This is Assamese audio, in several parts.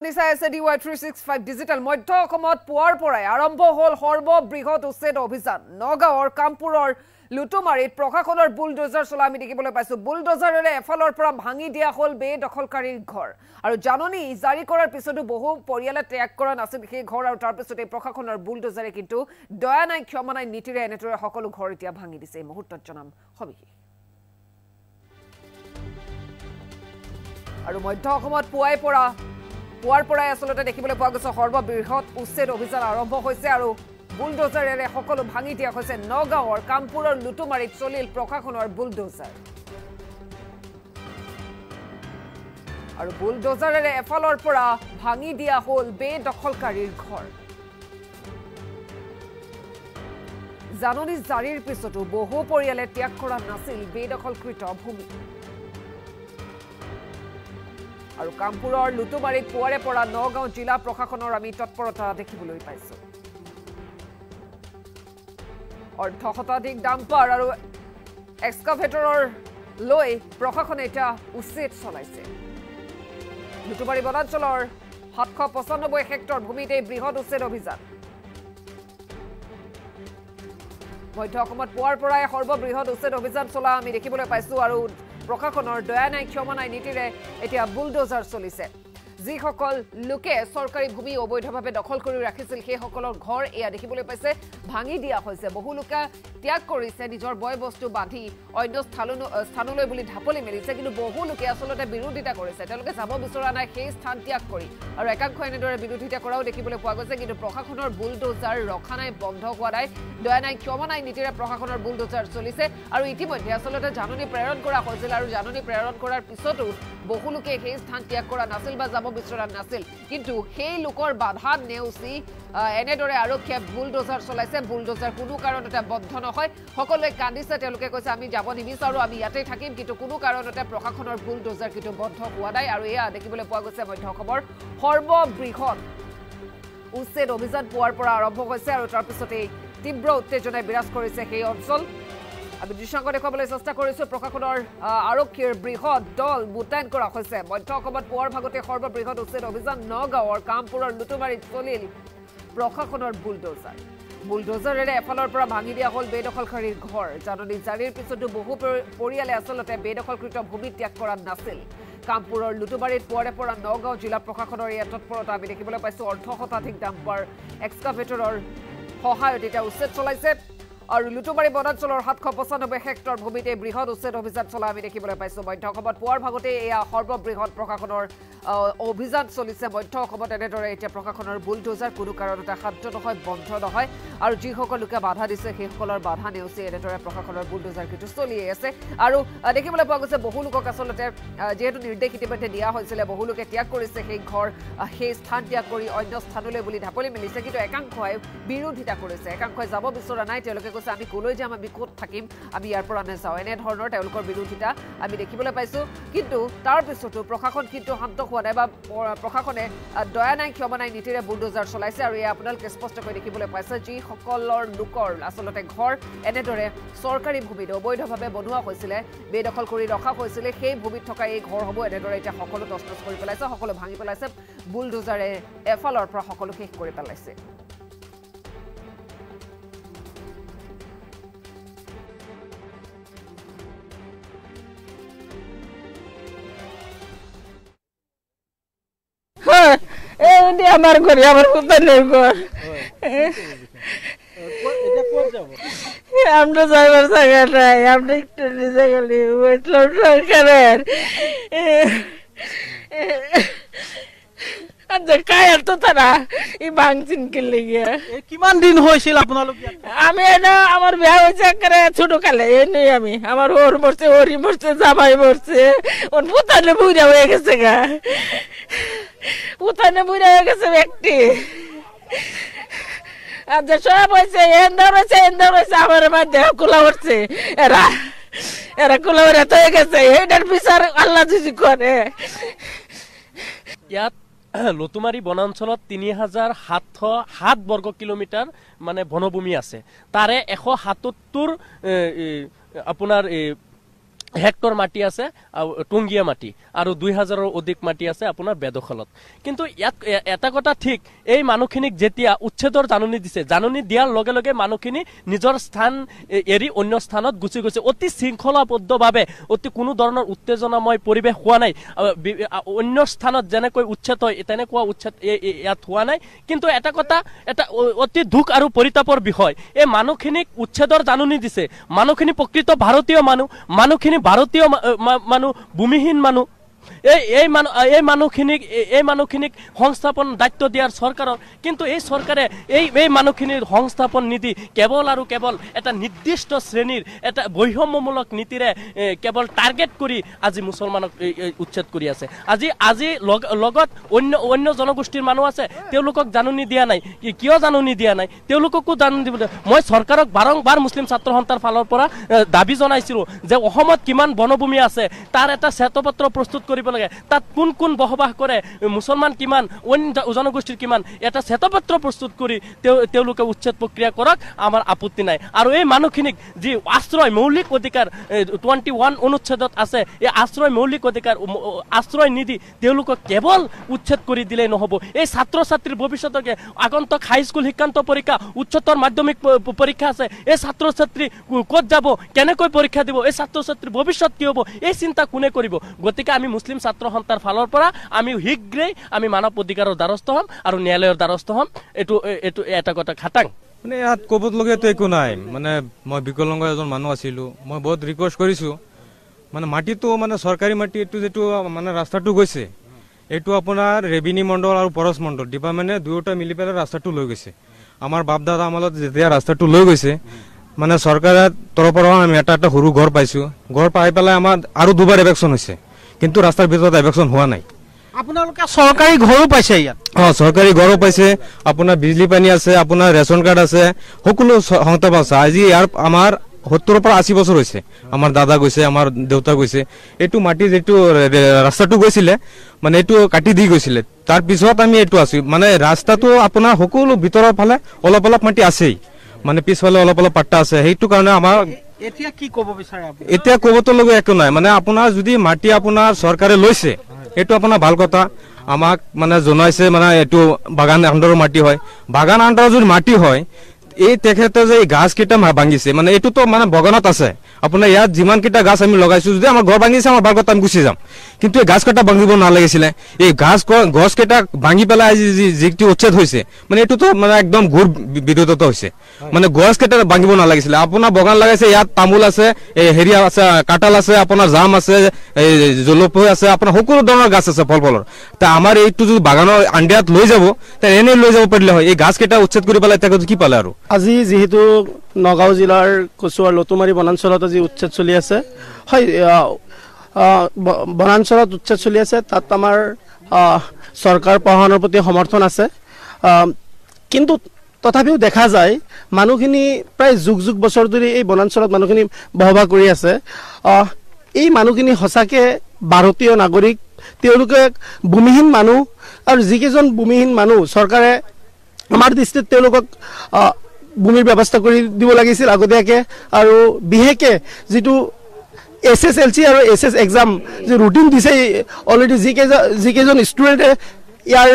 DY365 ডিজিটেল মধ্য অসমত পুৱাৰ পৰাই আৰম্ভ হ'ল সৰ্ববৃহৎ উচ্ছেদ অভিযান নগাঁৱৰ কামপুৰৰ লুটুমাৰীত প্ৰশাসনৰ বুলডোজাৰ চলা আমি দেখিবলৈ পাইছো বুলডোজাৰেৰে এফালৰ পৰা ভাঙি দিয়া হ'ল বেদখলকাৰীৰ ঘৰ আৰু জাননী জাৰি কৰাৰ পিছতো বহু পৰিয়ালে ত্যাগ কৰা নাছিল সেই ঘৰ আৰু তাৰ পিছতে প্ৰশাসনৰ বুলডোজাৰে কিন্তু দয়া নাই ক্ষমা নাই নীতিৰে এনেদৰে সকলো ঘৰ এতিয়া ভাঙি দিছে এই মুহূৰ্তত জনাম সবিশেষ আৰু মধ্য অসমত পুৱাৰ পৰাই আসলতে দেখিবলৈ পোৱা গৈছে সৰ্ববৃহৎ উচ্ছেদ অভিযান আৰম্ভ হৈছে আৰু বুলডোজাৰেৰে সকলো ভাঙি দিয়া হৈছে নগাঁৱৰ কামপুৰৰ লুটুমাৰীত চলিল প্ৰশাসনৰ বুলডোজাৰ আৰু বুলডোজাৰেৰে এফালৰ পৰা ভাঙি দিয়া হ'ল বেদখলকাৰীৰ ঘৰ জাননী জাৰিৰ পিছতো বহু পৰিয়ালে ত্যাগ কৰা নাছিল বেদখলকৃত ভূমি আৰু কামপুৰৰ লুটুমাৰীত পুৱাৰে পৰা নগাঁও জিলা প্ৰশাসনৰ আমি তৎপৰতা দেখিবলৈ পাইছো অৰ্ধ শতাধিক ডাম্পাৰ আৰু এক্সকাভেটৰৰ লৈ প্ৰশাসনে এটা উচ্ছেদ চলাইছে লুটুমাৰী বনাঞ্চলৰ 795 হেক্টৰ ভূমিত এই বৃহৎ উচ্ছেদ অভিযান মধ্য অসমত পুৱাৰ পৰাই সৰ্ববৃহৎ উচ্ছেদ অভিযান চলা আমি দেখিবলৈ পাইছো আৰু প্ৰশাসনৰ দয়া নাই ক্ষমা নাই নীতিৰে এতিয়া বুলডোজাৰ চলিছে যিসকল লোকে চৰকাৰী ভূমি অবৈধভাৱে দখল কৰি ৰাখিছিল সেই সকলৰ ঘৰ এয়া দেখিবলৈ পাইছে ভাঙি দিয়া হৈছে বহু লোকে ত্যাগ কৰিছে নিজৰ বয় বস্তু বান্ধি অন্য স্থানলৈ বুলি ঢাপলি মেলিছে কিন্তু বহু লোকে আসলতে বিৰোধিতা কৰিছে তেওঁলোকে যাব বিচৰা নাই সেই স্থান ত্যাগ কৰি আৰু একাংশ এনেদৰে বিৰোধিতা কৰাও দেখিবলৈ পোৱা গৈছে কিন্তু প্ৰশাসনৰ বুলডোজাৰ ৰখা নাই বন্ধ হোৱা নাই দয়া নাই ক্ষমা নাই নীতিৰে প্ৰশাসনৰ বুলডোজাৰ চলিছে আৰু ইতিমধ্যে আসলতে জাননী প্ৰেৰণ কৰা হৈছিল আৰু জাননী প্ৰেৰণ কৰাৰ পিছতো বহু লোকে সেই স্থান ত্যাগ কৰা নাছিল বা যাব বিচৰা নাছিল কিন্তু সেই লোকৰ বাধা নেওচি এনেদৰে আৰক্ষীয়ে বুলডোজাৰ চলাইছে বুলডোজাৰ কোনো কাৰণতে বন্ধ নহয় সকলোৱে কান্দিছে তেওঁলোকে কৈছে আমি যাব নিবিচাৰো আমি ইয়াতে থাকিম কিন্তু কোনো কাৰণতে প্ৰশাসনৰ বুলডোজাৰ কিন্তু বন্ধ হোৱা নাই আৰু এয়া দেখিবলৈ পোৱা গৈছে মধ্য অসমৰ সৰ্ববৃহৎ উচ্ছেদ অভিযান পুৱাৰ পৰা আৰম্ভ হৈছে আৰু তাৰ পিছতে তীব্ৰ উত্তেজনাই বিৰাজ কৰিছে সেই অঞ্চল আমি দৃশ্যাংক দেখুৱাবলৈ চেষ্টা কৰিছো প্ৰশাসনৰ আৰক্ষীৰ বৃহৎ দল মুতায়ন কৰা হৈছে মধ্য অসমত পুৱাৰ ভাগতে সৰ্ববৃহৎ উচ্ছেদ অভিযান নগাঁৱৰ কামপুৰৰ লুটুমাৰীত চলিল প্ৰশাসনৰ বুলডোজাৰেৰে এফালৰ পৰা ভাঙি দিয়া হ'ল বেদখলকাৰীৰ ঘৰ জাননী জাৰিৰ পিছতো বহু পৰিয়ালে আসলতে বেদখলকৃত ভূমি ত্যাগ কৰা নাছিল কামপুৰৰ লুটুমাৰীত পুৱাৰে পৰা নগাঁও জিলা প্ৰশাসনৰ এই তৎপৰতা আমি দেখিবলৈ পাইছো অৰ্ধ শতাধিক ডাম্পাৰ এক্সকাভেটৰৰ সহায়ত এতিয়া উচ্ছেদ চলাইছে আৰু লুটুমাৰী বনাঞ্চলৰ 795 হেক্টৰ ভূমিত এই বৃহৎ উচ্ছেদ অভিযান চলা আমি দেখিবলৈ পাইছো মধ্য অসমত পুৱাৰ ভাগতে এয়া সৰ্ববৃহৎ প্ৰশাসনৰ অভিযান চলিছে মধ্য অসমত এনেদৰে এতিয়া প্ৰশাসনৰ বুলডোজাৰ কোনো কাৰণতে শান্ত নহয় বন্ধ নহয় আৰু যিসকল লোকে বাধা দিছে সেইসকলৰ বাধা নেওচি এনেদৰে প্ৰশাসনৰ বুলডোজাৰ কিন্তু চলিয়ে আছে আৰু দেখিবলৈ পোৱা গৈছে বহু লোকক আচলতে যেহেতু নিৰ্দেশ ইতিমধ্যে দিয়া হৈছিলে বহু লোকে ত্যাগ কৰিছে সেই ঘৰ সেই স্থান ত্যাগ কৰি অন্য স্থানলৈ বুলি ঢাপলি মেলিছে কিন্তু একাংশই বিৰোধিতা কৰিছে একাংশই যাব বিচৰা নাই তেওঁলোকে কৈছে আমি কলৈ যাম আমি ক'ত থাকিম আমি ইয়াৰ পৰা নাযাওঁ এনেধৰণৰ তেওঁলোকৰ বিৰোধিতা আমি দেখিবলৈ পাইছো কিন্তু তাৰ পিছতো প্ৰশাসন কিন্তু শান্ত হোৱা নাই বা প্ৰশাসনে দয়া নাই ক্ষমা নাই নীতিৰে বুলডোজাৰ চলাইছে আৰু এয়া আপোনালোকে স্পষ্টকৈ দেখিবলৈ পাইছে যিসকলৰ লোকৰ আচলতে ঘৰ এনেদৰে চৰকাৰী ভূমিত অবৈধভাৱে বনোৱা হৈছিলে বেদখল কৰি ৰখা হৈছিলে সেই ভূমিত থকা এই ঘৰসমূহ এনেদৰে এতিয়া সকলো তছনছ কৰি পেলাইছে সকলো ভাঙি পেলাইছে বুলডোজাৰে এফালৰ পৰা সকলো শেষ কৰি পেলাইছে আমার ঘরে আমার পুতানের ঘর আমরা যাইবার জায়গা নাই আমরা একটু নিজে গেলি সরকারের কায়ার তো তারা এই ভাঙচিন কিনলে গিয়া কিমান দিন হয়েছিল আপোনালোক আমি আমার বিয়া হয়েছে একেবারে ছোট কালে এই আমি আমার ওর মরছে ওরই মরছে জামাই মরছে ওর পুতানে বুড়া হয়ে গেছে গা পুতানে বুড়া হয়ে গেছে ব্যক্তি আর যে সব হয়েছে এন্দার হয়েছে আমার দেহ খোলা উঠছে এরা খোলা উড়ে তো হয়ে গেছে এটার বিচার আল্লাহ যদি করে ইয়াত লুটুমাৰী বনাঞ্চলত ৩৭০৭ বৰ্গ কিলোমিটাৰ মানে বনভূমি আছে তাৰে ১৭৭ আপোনাৰ হেক্টৰ মাটি আছে টুংগীয়া মাটি আৰু 2000ৰ অধিক মাটি আছে আপোনাৰ বেদখলত কিন্তু ইয়াত এটা কথা ঠিক এই মানুহখিনিক যেতিয়া উচ্ছেদৰ জাননী দিছে জাননী দিয়াৰ লগে লগে মানুহখিনি নিজৰ স্থান এৰি অন্য স্থানত গুচি গৈছে অতি শৃংখলাবদ্ধভাৱে অতি কোনো ধৰণৰ উত্তেজনাময় পৰিৱেশ হোৱা নাই অন্য স্থানত যেনেকৈ উচ্ছেদ হয় তেনেকুৱা উচ্ছেদ ইয়াত হোৱা নাই কিন্তু এটা কথা এটা অতি দুখ আৰু পৰিতাপৰ বিষয় এই মানুহখিনিক উচ্ছেদৰ জাননী দিছে মানুহখিনি প্ৰকৃত ভাৰতীয় মানুহখিনি ভাৰতীয় মানুহ ভূমিহীন মানুহ এই মানুহখিনিক সংস্থাপন দায়িত্ব দিয়াৰ চৰকাৰৰ কিন্তু এই চৰকাৰে এই মানুহখিনিৰ সংস্থাপন নীতি কেৱল আৰু কেৱল এটা নিৰ্দিষ্ট শ্ৰেণীৰ এটা বৈষম্যমূলক নীতিৰে কেৱল টাৰ্গেট কৰি আজি মুছলমানক উচ্ছেদ কৰি আছে আজি লগত অন্য জনগোষ্ঠীৰ মানুহ আছে তেওঁলোকক জাননী দিয়া নাই কিয় জাননী দিয়া নাই তেওঁলোককো জাননী দিব মই চৰকাৰক বাৰংবাৰ মুছলিম ছাত্ৰ সন্থাৰ ফালৰ পৰা দাবী জনাইছিলোঁ যে অসমত কিমান বনভূমি আছে তাৰ এটা শ্বেতপত্ৰ প্ৰস্তুত কৰিব লাগে তাত কোন বসবাস কৰে মুছলমান কিমান অন্য জনগোষ্ঠীৰ কিমান এটা শ্বেতপত্ৰ প্ৰস্তুত কৰি তেওঁলোকে উচ্ছেদ প্ৰক্ৰিয়া কৰক আমাৰ আপত্তি নাই আৰু এই মানুহখিনিক যি আশ্ৰয় মৌলিক অধিকাৰ 21 অনুচ্ছেদত আছে এই আশ্ৰয় মৌলিক অধিকাৰ আশ্ৰয় নিদি তেওঁলোকক কেৱল উচ্ছেদ কৰি দিলেই নহ'ব এই ছাত্ৰ ছাত্ৰীৰ ভৱিষ্যতকে আগন্তুক হাইস্কুল শিক্ষান্ত পৰীক্ষা উচ্চতৰ মাধ্যমিক পৰীক্ষা আছে এই ছাত্ৰ ছাত্ৰী ক'ত যাব কেনেকৈ পৰীক্ষা দিব এই ছাত্ৰ ছাত্ৰীৰ ভৱিষ্যত কি হ'ব এই চিন্তা কোনে কৰিব গতিকে আমি মুছলিম ছাত্ৰ সন্থাৰ ফালৰ পৰা আমি শীঘ্ৰেই আমি মানৱ অধিকাৰৰ দ্বাৰস্থ হ'ম আৰু ন্যায়ালয়ৰ দ্বাৰস্থ হ'ম এইটো এটা কথা খাটাং মানে ইয়াত ক'বলগীয়াতো একো নাই মানে মই বিকলাংগ এজন মানুহ আছিলোঁ মই বহুত ৰিকুৱেষ্ট কৰিছোঁ মানে মাটিটো মানে চৰকাৰী মাটি এইটো যিটো মানে ৰাস্তাটো গৈছে এইটো আপোনাৰ ৰেভিনিউ মণ্ডল আৰু পৰছ মণ্ডল ডিপাৰ্টমেণ্টে দুয়োটা মিলি পেলাই ৰাস্তাটো লৈ গৈছে আমাৰ বাপ দাদা আমলত যেতিয়া ৰাস্তাটো লৈ গৈছে মানে চৰকাৰৰ তৰফৰ পৰা আমি এটা সৰু ঘৰ পাইছোঁ ঘৰ পাই পেলাই আমাৰ আৰু দুবাৰ এভেকশ্যন হৈছে কিন্তু ৰাস্তাৰ ভিতৰত এভেকশ্যন হোৱা নাই আপোনালোকে চৰকাৰী ঘৰো পাইছে ইয়াত চৰকাৰী ঘৰো পাইছে আপোনাৰ বিজলী পানী আছে আপোনাৰ ৰেচন কাৰ্ড আছে সকলো সংস্থাপন আছে আজি ইয়াৰ আমাৰ 70 পৰা 80 বছৰ হৈছে আমাৰ দাদা গৈছে আমাৰ দেউতা গৈছে এইটো মাটি যিটো ৰাস্তাটো গৈছিলে মানে এইটো কাটি দি গৈছিলে তাৰ পিছত আমি এইটো আছো মানে ৰাস্তাটো আপোনাৰ সকলো ভিতৰৰ ফালে অলপ মাটি আছেই মানে পিছফালে অলপ পাট্টা আছে সেইটো কাৰণে আমাৰ এতিয়া কি ক'ব বিচাৰে আপুনি এতিয়া ক'বতো লগা একো নাই মানে আপোনাৰ যদি মাটি আপোনাৰ চৰকাৰে লৈছে এইটো আপোনাৰ ভাল কথা আমাক মানে জনাইছে মানে এইটো বাগান আণ্ডাৰৰ মাটি হয় বাগান আণ্ডাৰৰ যদি মাটি হয় এই তেখেতে যে এই গাছ কেইটা ভাঙিছে মানে এইটোতো মানে বাগানত আছে আপোনাৰ ইয়াত যিমান কেইটা গাছ আমি লগাইছো যদি আমাৰ ঘৰ ভাঙিছে আমাৰ বাগানত আমি গুচি যাম কিন্তু এই গাছ কেইটা ভাঙিব নালাগিছিলে এই গছ কেইটা ভাঙি পেলাই যিটো উচ্ছেদ হৈছে মানে এইটোতো মানে একদম ঘোৰ বিৰোধতা হৈছে মানে গছ কেইটা ভাঙিব নালাগিছিলে আপোনাৰ বাগান লগাইছে ইয়াত তামোল আছে হেৰি আছে কাঁঠাল আছে আপোনাৰ জাম আছে এই জলফাই আছে আপোনাৰ সকলো ধৰণৰ গাছ আছে ফলৰ তা আমাৰ এইটো যদি বাগানৰ আণ্ডাৰত লৈ যাব তে এনেই লৈ যাব পাৰিলে হয় এই গাছ কেইটা উচ্ছেদ কৰি পেলাই তেখেতে কি পালে আৰু আজি যেহেতু নগাঁও জিলাৰ কচুৱাৰ লতুমাৰী বনাঞ্চলত আজি উচ্ছেদ চলি আছে হয় বনাঞ্চলত উচ্ছেদ চলি আছে তাত আমাৰ চৰকাৰ প্ৰশাসনৰ প্ৰতি সমৰ্থন আছে কিন্তু তথাপিও দেখা যায় মানুহখিনি প্ৰায় যুগ বছৰ ধৰি এই বনাঞ্চলত মানুহখিনি বসবাস কৰি আছে এই মানুহখিনি সঁচাকৈ ভাৰতীয় নাগৰিক তেওঁলোকে ভূমিহীন মানুহ আৰু যিকেইজন ভূমিহীন মানুহ চৰকাৰে আমাৰ দৃষ্টিত তেওঁলোকক ভূমিৰ ব্যৱস্থা কৰি দিব লাগিছিল আগতীয়াকৈ আৰু বিশেষকৈ যিটো SSLC আৰু SS এক্সাম যে ৰুটিন দিছে অলৰেডি যিকেইজন ষ্টুডেণ্টে ইয়াৰ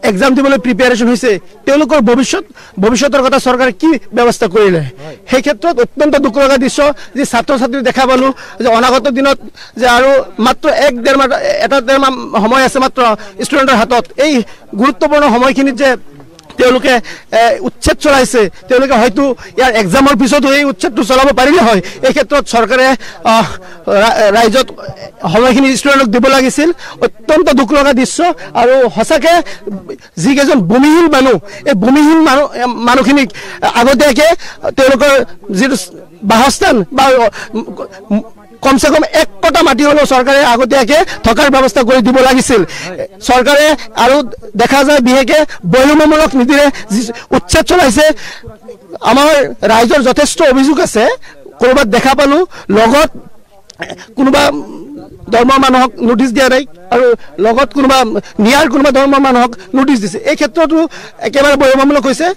এক্সাম দিবলৈ প্ৰিপেয়াৰেশ্যন হৈছে তেওঁলোকৰ ভৱিষ্যতৰ কথা চৰকাৰে কি ব্যৱস্থা কৰিলে সেই ক্ষেত্ৰত অত্যন্ত দুখ লগা দৃশ্য যে ছাত্ৰ ছাত্ৰী দেখা পালোঁ যে অনাগত দিনত যে আৰু মাত্ৰ ডেৰ মাহ সময় আছে মাত্ৰ ষ্টুডেণ্টৰ হাতত এই গুৰুত্বপূৰ্ণ সময়খিনিত যে তেওঁলোকে উচ্ছেদ চলাইছে তেওঁলোকে হয়তো ইয়াৰ এক্সামৰ পিছতো এই উচ্ছেদটো চলাব পাৰিলে হয় এই ক্ষেত্ৰত চৰকাৰে ৰাইজত সময়খিনি ষ্টুডেণ্টক দিব লাগিছিল অত্যন্ত দুখ লগা দৃশ্য আৰু সঁচাকৈ যিকেইজন ভূমিহীন মানুহ এই ভূমিহীন মানুহখিনিক আগতীয়াকৈ তেওঁলোকৰ যিটো বাসস্থান বা কমচে কম 1 কটা মাটি হ'লেও চৰকাৰে আগতীয়াকৈ থকাৰ ব্যৱস্থা কৰি দিব লাগিছিল চৰকাৰে আৰু দেখা যায় বিশেষকৈ বৈষম্যমূলক নীতিৰে উচ্ছেদ চলাইছে আমাৰ ৰাইজৰ যথেষ্ট অভিযোগ আছে ক'ৰবাত দেখা পালোঁ লগত কোনোবা ধৰ্মৰ মানুহক নোটিছ দিয়া নাই আৰু লগত কোনোবা ধৰ্মৰ মানুহক নোটিছ দিছে এই ক্ষেত্ৰতো একেবাৰে বৈষম্যমূলক হৈছে